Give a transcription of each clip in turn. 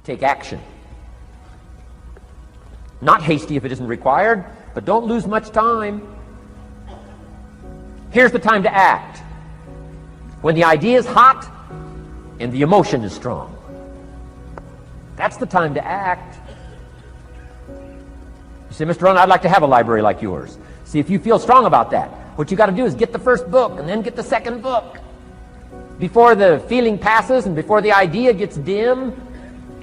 Take action. Not hasty if it isn't required, but don't lose much time. Here's the time to act. When the idea is hot and the emotion is strong. That's the time to act. You say, Mr. Rohn, I'd like to have a library like yours. See, if you feel strong about that, what you got to do is get the first book and then get the second book. Before the feeling passes and before the idea gets dim,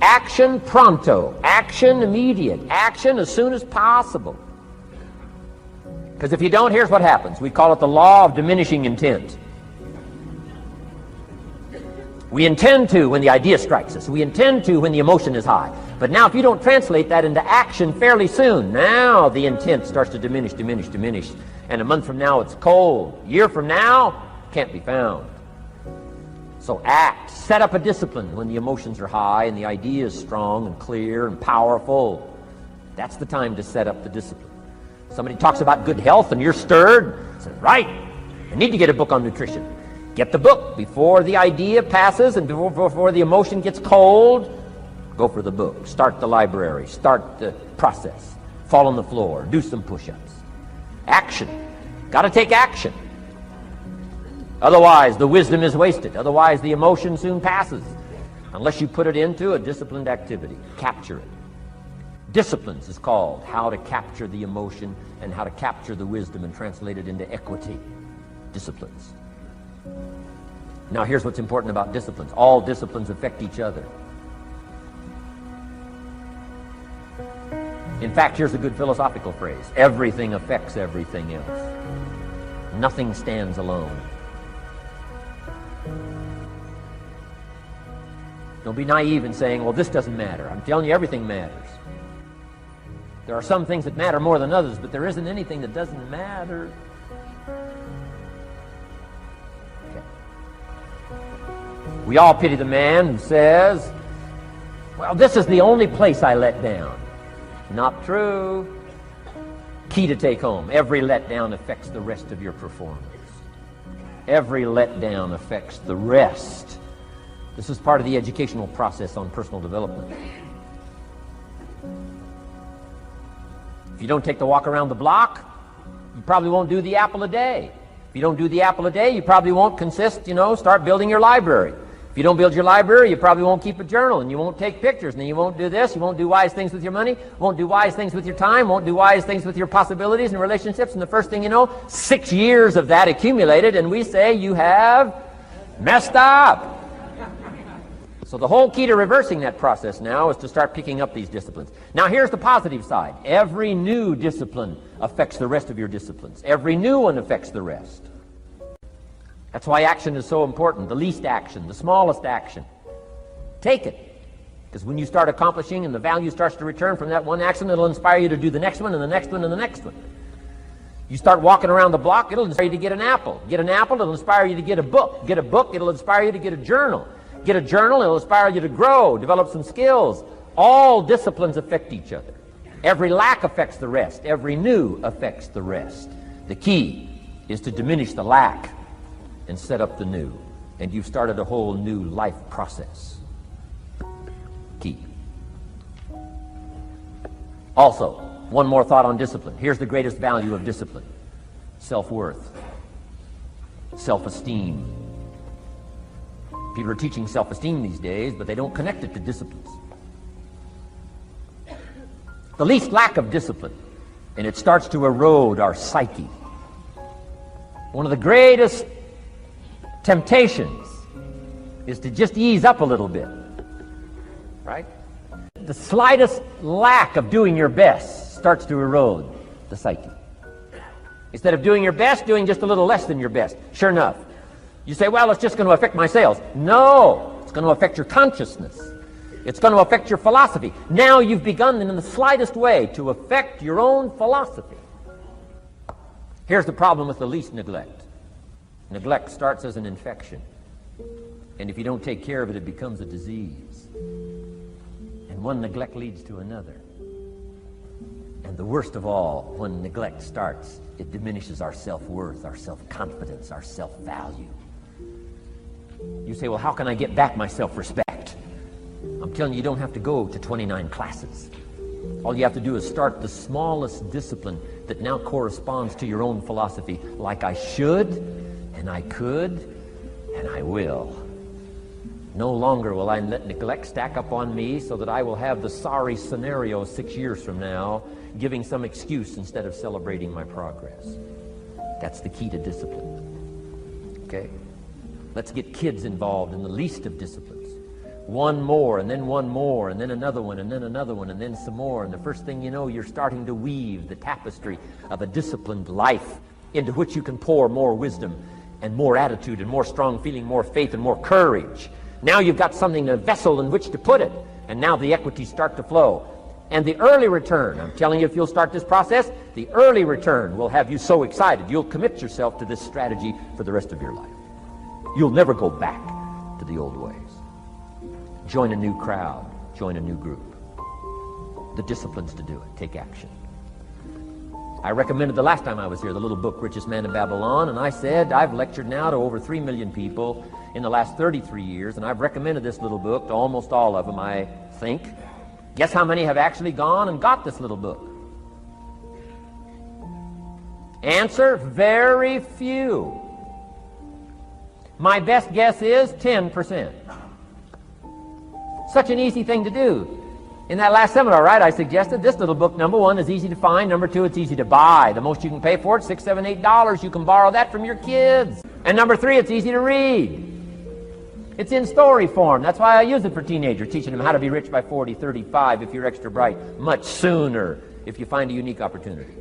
action pronto, action immediate, action as soon as possible. Because if you don't, here's what happens. We call it the law of diminishing intent. We intend to when the idea strikes us. We intend to when the emotion is high. But now if you don't translate that into action fairly soon, now the intent starts to diminish. And a month from now it's cold. A year from now, can't be found. So act. Set up a discipline when the emotions are high and the idea is strong and clear and powerful. That's the time to set up the discipline. Somebody talks about good health and you're stirred. Say, right, I need to get a book on nutrition. Get the book before the idea passes and before the emotion gets cold. Go for the book. Start the library. Start the process. Fall on the floor. Do some push-ups. Action. Got to take action. Otherwise, the wisdom is wasted. Otherwise, the emotion soon passes. Unless you put it into a disciplined activity. Capture it. Disciplines is called how to capture the emotion and how to capture the wisdom and translate it into equity. Disciplines. Now, here's what's important about disciplines. All disciplines affect each other. In fact, here's a good philosophical phrase. Everything affects everything else. Nothing stands alone. Don't be naive in saying, well, this doesn't matter. I'm telling you, everything matters. There are some things that matter more than others, but there isn't anything that doesn't matter. Okay. We all pity the man who says, well, this is the only place I let down. Not true. Key to take home. Every letdown affects the rest of your performance. Every letdown affects the rest. This is part of the educational process on personal development. If you don't take the walk around the block, you probably won't do the apple a day. If you don't do the apple a day, you probably won't start building your library. If you don't build your library, you probably won't keep a journal, and you won't take pictures, and then you won't do this, you won't do wise things with your money, won't do wise things with your time, won't do wise things with your possibilities and relationships, and the first thing you know, 6 years of that accumulated, and we say you have messed up. So the whole key to reversing that process now is to start picking up these disciplines. Now here's the positive side. Every new discipline affects the rest of your disciplines. Every new one affects the rest. That's why action is so important. The least action, the smallest action. Take it. Because when you start accomplishing and the value starts to return from that one action, it'll inspire you to do the next one and the next one and the next one. You start walking around the block, it'll inspire you to get an apple. Get an apple, it'll inspire you to get a book. Get a book, it'll inspire you to get a journal. Get a journal, it'll inspire you to grow, develop some skills. All disciplines affect each other. Every lack affects the rest. Every new affects the rest. The key is to diminish the lack and set up the new. And you've started a whole new life process. Key. Also, one more thought on discipline. Here's the greatest value of discipline. Self-worth. Self-esteem. People are teaching self-esteem these days, but they don't connect it to disciplines. The least lack of discipline, and it starts to erode our psyche. One of the greatest temptations is to just ease up a little bit, right? The slightest lack of doing your best starts to erode the psyche. Instead of doing your best, doing just a little less than your best. Sure enough, you say, well, it's just going to affect my sales. No, it's going to affect your consciousness. It's going to affect your philosophy. Now you've begun in the slightest way to affect your own philosophy. Here's the problem with the least neglect. Neglect starts as an infection. And if you don't take care of it, it becomes a disease. And one neglect leads to another. And the worst of all, when neglect starts, it diminishes our self-worth, our self-confidence, our self-value. You say, well, how can I get back my self-respect? I'm I'm telling you, you don't have to go to 29 classes. All you have to do is start the smallest discipline that now corresponds to your own philosophy, like I should, and I could, and I will. No longer will I let neglect stack up on me so that I will have the sorry scenario 6 years from now, giving some excuse instead of celebrating my progress. That's the key to discipline. Okay? Let's get kids involved in the least of disciplines. One more, and then one more, and then another one, and then another one, and then some more. And the first thing you know, you're starting to weave the tapestry of a disciplined life into which you can pour more wisdom and more attitude and more strong feeling, more faith and more courage. Now you've got something, a vessel in which to put it. And now the equities start to flow. And the early return, I'm telling you, if you'll start this process, the early return will have you so excited. You'll commit yourself to this strategy for the rest of your life. You'll never go back to the old ways. Join a new crowd. Join a new group. The disciplines to do it. Take action. I recommended the last time I was here the little book, Richest Man in Babylon, and I said I've lectured now to over 3 million people in the last 33 years, and I've recommended this little book to almost all of them, I think. Guess how many have actually gone and got this little book? Answer, very few. My best guess is 10%. Such an easy thing to do. In that last seminar, right, I suggested this little book, number one, is easy to find. Number two, it's easy to buy. The most you can pay for it, $6, $7, $8. You can borrow that from your kids. And number three, it's easy to read. It's in story form. That's why I use it for teenagers, teaching them how to be rich by 40, 35 if you're extra bright, much sooner if you find a unique opportunity.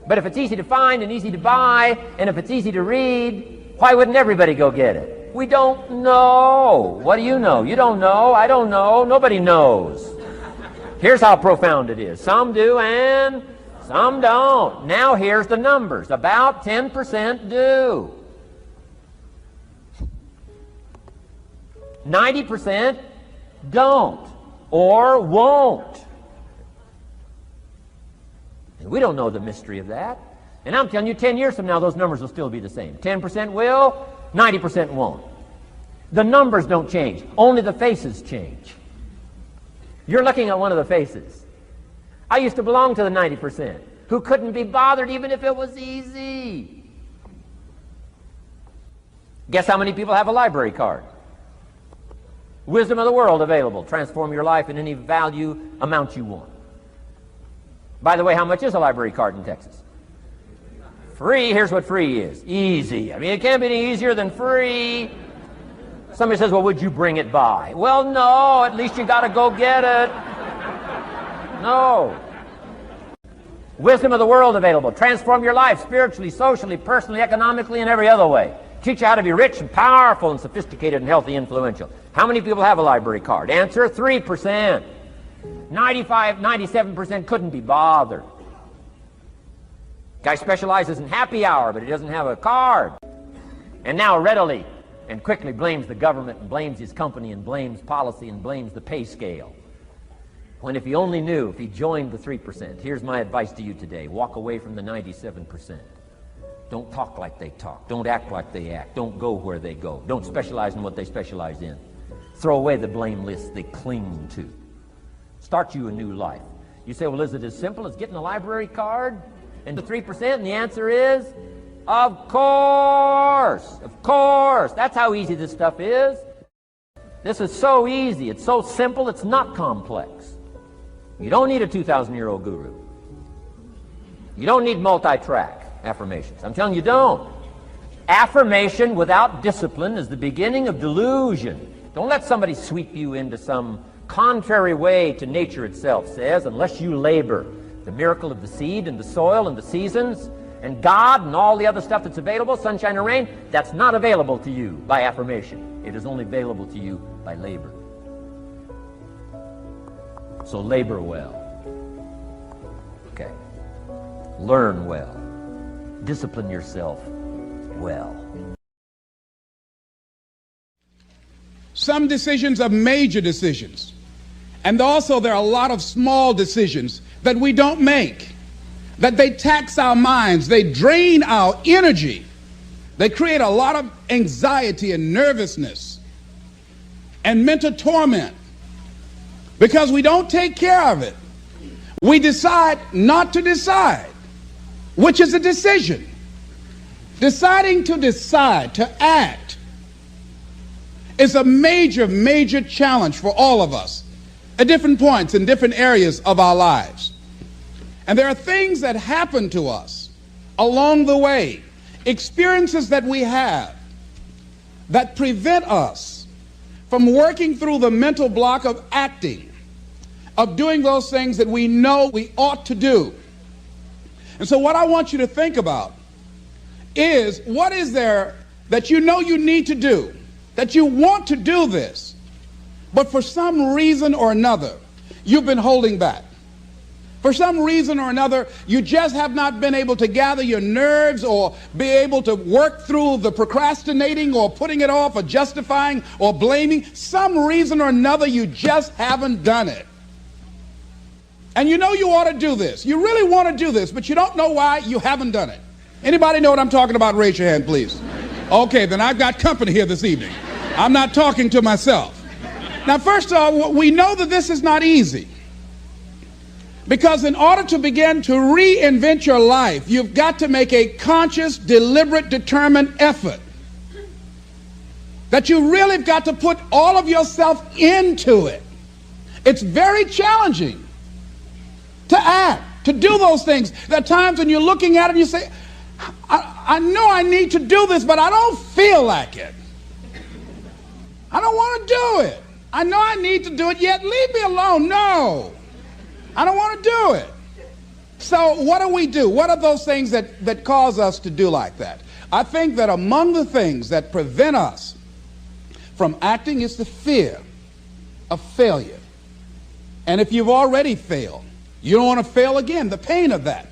But if it's easy to find and easy to buy, and if it's easy to read, why wouldn't everybody go get it? We don't know. What do you know? You don't know. I don't know. Nobody knows. Here's how profound it is. Some do and some don't. Now here's the numbers. About 10% do. 90% don't or won't. And we don't know the mystery of that. And I'm telling you, 10 years from now, those numbers will still be the same. 10% will, 90% won't. The numbers don't change. Only the faces change. You're looking at one of the faces. I used to belong to the 90% who couldn't be bothered even if it was easy. Guess how many people have a library card? Wisdom of the world available. Transform your life in any value amount you want. By the way, how much is a library card in Texas? Free. Here's what free is. Easy. I mean, it can't be any easier than free. Somebody says, well, would you bring it by? Well, no. At least you got to go get it. No. Wisdom of the world available. Transform your life spiritually, socially, personally, economically, and every other way. Teach you how to be rich and powerful and sophisticated and healthy, influential. How many people have a library card? Answer, 3%. 95, 97% couldn't be bothered. Guy specializes in happy hour, but he doesn't have a card. And now readily and quickly blames the government and blames his company and blames policy and blames the pay scale. When if he only knew, if he joined the 3%, here's my advice to you today. Walk away from the 97%. Don't talk like they talk. Don't act like they act. Don't go where they go. Don't specialize in what they specialize in. Throw away the blame list they cling to. Start you a new life. You say, well, is it as simple as getting a library card and the 3%? And the answer is, of course. Of course. That's how easy this stuff is. This is so easy. It's so simple. It's not complex. You don't need a 2,000-year-old guru. You don't need multi-track affirmations. I'm telling you, don't. Affirmation without discipline is the beginning of delusion. Don't let somebody sweep you into some contrary way to nature itself says, unless you labor. The miracle of the seed and the soil and the seasons and God and all the other stuff that's available, sunshine and rain, that's not available to you by affirmation. It is only available to you by labor. So labor well. Okay. Learn well. Discipline yourself well. Some decisions are major decisions. And also there are a lot of small decisions that we don't make, that they tax our minds, they drain our energy, they create a lot of anxiety and nervousness. and mental torment because we don't take care of it. We decide not to decide, which is a decision. Deciding to decide, to act, is a major, major challenge for all of us at different points in different areas of our lives. And there are things that happen to us along the way, experiences that we have that prevent us from working through the mental block of acting, of doing those things that we know we ought to do. And so what I want you to think about is, what is there that you know you need to do, that you want to do this, but for some reason or another, you've been holding back. For some reason or another, you just have not been able to gather your nerves or be able to work through the procrastinating or putting it off or justifying or blaming. Some reason or another, you just haven't done it. And you know you ought to do this. You really want to do this, but you don't know why you haven't done it. Anybody know what I'm talking about? Raise your hand, please. Okay, then I've got company here this evening. I'm not talking to myself. Now, first of all, we know that this is not easy. Because in order to begin to reinvent your life, you've got to make a conscious, deliberate, determined effort. That you really have got to put all of yourself into it. It's very challenging to act, to do those things. There are times when you're looking at it and you say, I know I need to do this, but I don't feel like it. I don't want to do it. I know I need to do it, yet leave me alone. No. I don't want to do it. So what do we do? What are those things that cause us to do like that? I think that among the things that prevent us from acting is the fear of failure. And if you've already failed, you don't want to fail again, the pain of that.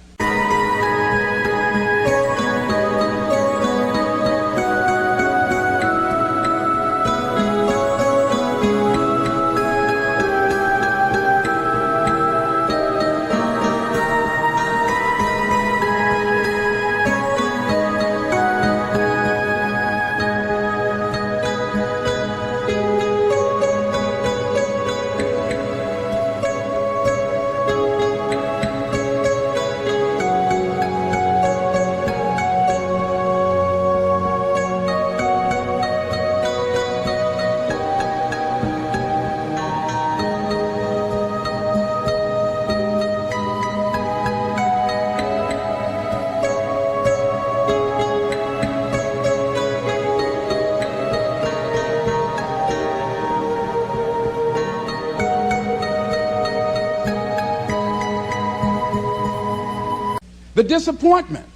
The disappointment,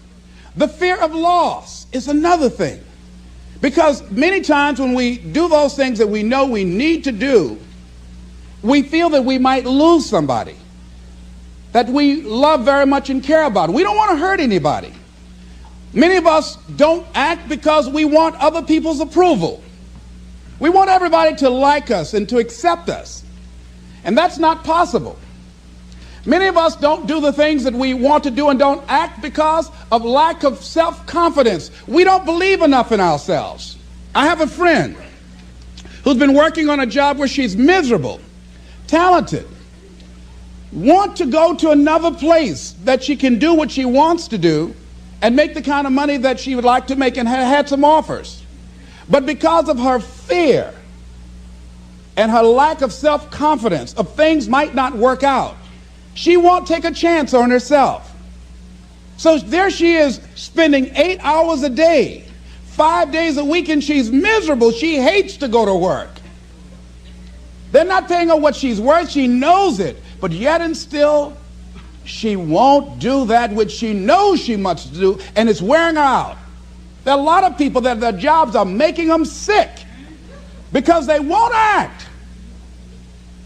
the fear of loss is another thing. Because many times when we do those things that we know we need to do, we feel that we might lose somebody that we love very much and care about. We don't want to hurt anybody. Many of us don't act because we want other people's approval. We want everybody to like us and to accept us. And that's not possible. Many of us don't do the things that we want to do and don't act because of lack of self-confidence. We don't believe enough in ourselves. I have a friend who's been working on a job where she's miserable, talented, want to go to another place that she can do what she wants to do and make the kind of money that she would like to make, and had some offers. But because of her fear and her lack of self-confidence of things might not work out, she won't take a chance on herself. So there she is, spending 8 hours a day, 5 days a week, and she's miserable. She hates to go to work. They're not paying her what she's worth. She knows it. But yet and still, she won't do that which she knows she must do, and it's wearing her out. There are a lot of people that their jobs are making them sick because they won't act.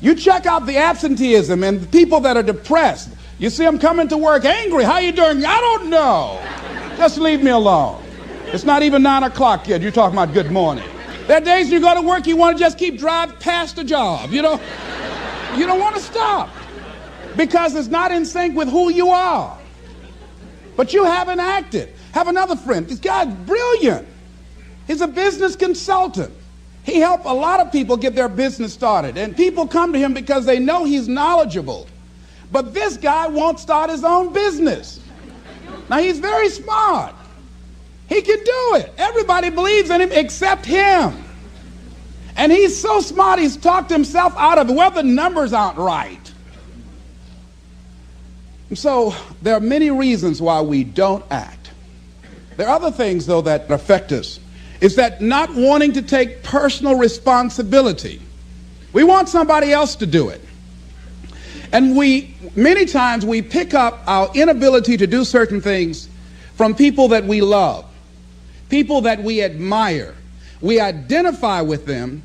You check out the absenteeism and the people that are depressed. You see them coming to work angry. How you doing? I don't know. Just leave me alone. It's not even 9 o'clock yet. You're talking about good morning. There are days you go to work, you want to just keep driving past the job. You know, you don't want to stop because it's not in sync with who you are. But you haven't acted. Have another friend. This guy's brilliant. He's a business consultant. He helped a lot of people get their business started, and people come to him because they know he's knowledgeable. But this guy won't start his own business. Now, he's very smart. He can do it. Everybody believes in him except him. And he's so smart, he's talked himself out of it. Well, the numbers aren't right. And so there are many reasons why we don't act. There are other things, though, that affect us. Is that not wanting to take personal responsibility. We want somebody else to do it. And many times we pick up our inability to do certain things from people that we love, people that we admire. We identify with them,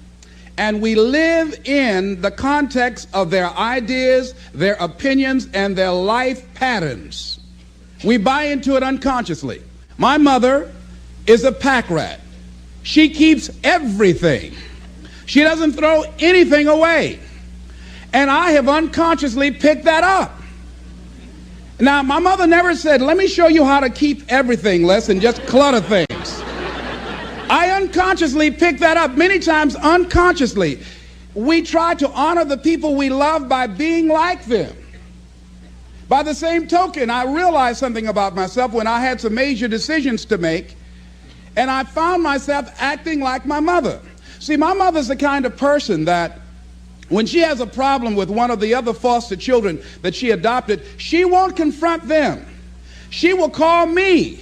and we live in the context of their ideas, their opinions, and their life patterns. We buy into it unconsciously. My mother is a pack rat. She keeps everything. She doesn't throw anything away. And I have unconsciously picked that up. Now, my mother never said, let me show you how to keep everything, Les, and just clutter things. I unconsciously picked that up, many times unconsciously. We try to honor the people we love by being like them. By the same token, I realized something about myself when I had some major decisions to make, and I found myself acting like my mother. See, my mother's the kind of person that when she has a problem with one of the other foster children that she adopted, she won't confront them. She will call me.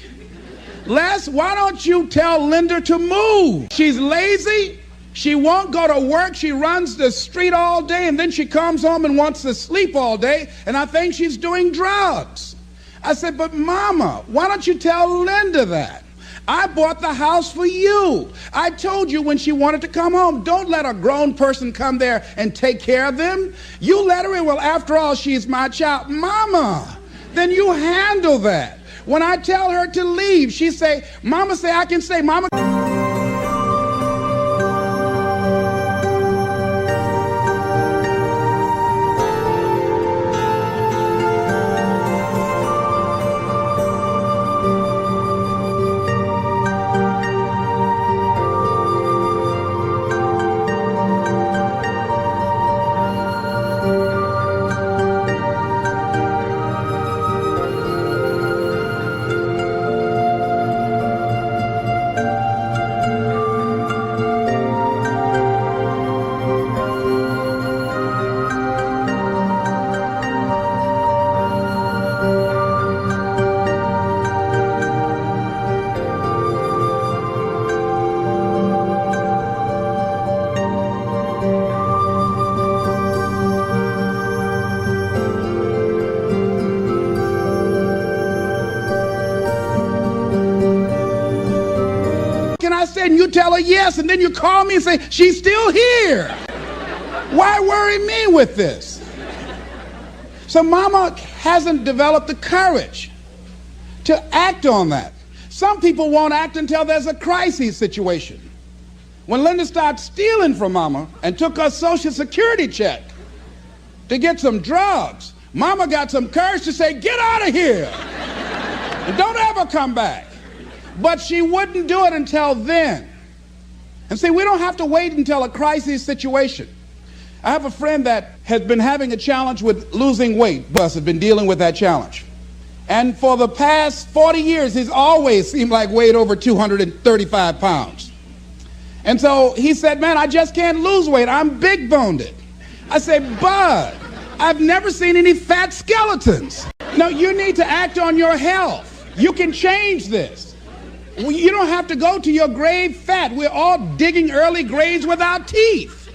Les, why don't you tell Linda to move? She's lazy. She won't go to work. She runs the street all day, and then she comes home and wants to sleep all day, and I think she's doing drugs. I said, but Mama, why don't you tell Linda that? I bought the house for you. I told you when she wanted to come home, don't let a grown person come there and take care of them. You let her in. Well, after all, she's my child. Mama, then you handle that. When I tell her to leave, she say, Mama say, I can say, Mama. And you tell her yes, and then you call me and say, she's still here. Why worry me with this? So Mama hasn't developed the courage to act on that. Some people won't act until there's a crisis situation. When Linda started stealing from Mama and took her Social Security check to get some drugs, Mama got some courage to say, get out of here and don't ever come back. But she wouldn't do it until then. And see, we don't have to wait until a crisis situation. I have a friend that has been having a challenge with losing weight. Bus has been dealing with that challenge. And for the past 40 years, he's always seemed like weighed over 235 pounds. And so he said, man, I just can't lose weight. I'm big-boned. I say, Bud, I've never seen any fat skeletons. No, you need to act on your health. You can change this. You don't have to go to your grave fat. We're all digging early graves with our teeth.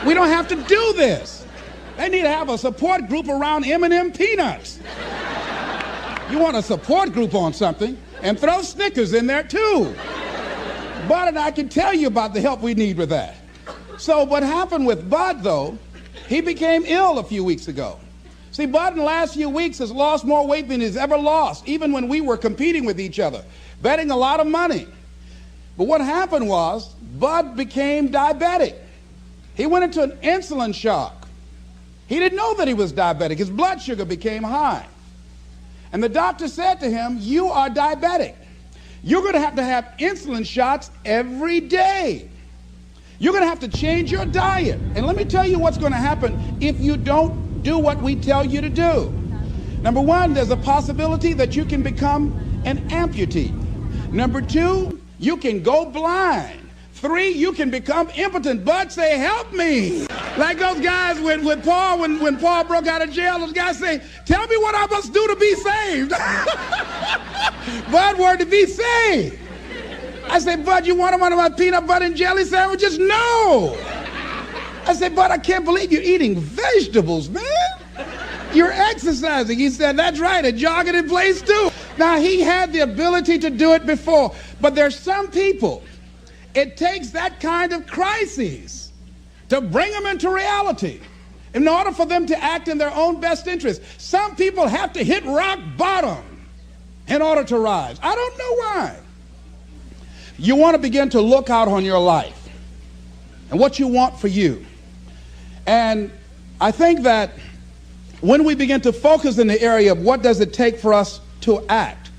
We don't have to do this. They need to have a support group around M&M peanuts. You want a support group on something, and throw Snickers in there too. Bud and I can tell you about the help we need with that. So what happened with Bud, though, he became ill a few weeks ago. See, Bud in the last few weeks has lost more weight than he's ever lost, even when we were competing with each other, betting a lot of money. But what happened was, Bud became diabetic. He went into an insulin shock. He didn't know that he was diabetic. His blood sugar became high. And the doctor said to him, you are diabetic. You're going to have insulin shots every day. You're going to have to change your diet. And let me tell you what's going to happen if you don't do what we tell you to do. Number one, there's a possibility that you can become an amputee. Number two, you can go blind. Three, you can become impotent. Bud say, help me. Like those guys with Paul, when Paul broke out of jail, those guys say, tell me what I must do to be saved. Bud wanted to be saved. I say, Bud, you want one of my peanut butter and jelly sandwiches? No. I say, Bud, I can't believe you're eating vegetables, man. You're exercising. He said, that's right, and jogging in place too. Now, he had the ability to do it before, but there's some people, it takes that kind of crisis to bring them into reality in order for them to act in their own best interest. Some people have to hit rock bottom in order to rise. I don't know why. You want to begin to look out on your life and what you want for you. And I think that when we begin to focus in the area of what does it take for us to act,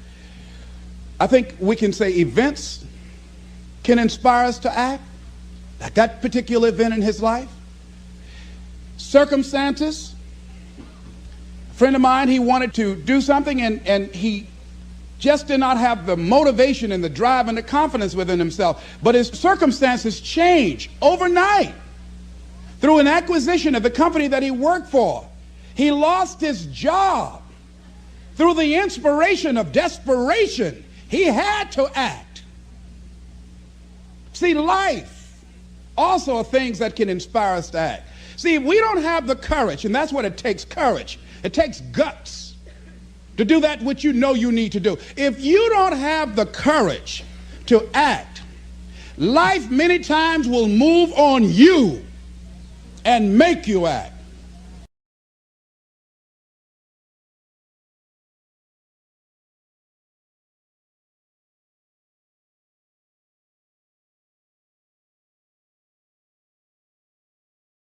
I think we can say events can inspire us to act, like that particular event in his life. Circumstances. A friend of mine, he wanted to do something and he just did not have the motivation and the drive and the confidence within himself. But his circumstances changed overnight through an acquisition of the company that he worked for. He lost his job through the inspiration of desperation. He had to act. See, life also are things that can inspire us to act. See, if we don't have the courage, and that's what it takes, courage. It takes guts to do that which you know you need to do. If you don't have the courage to act, life many times will move on you and make you act.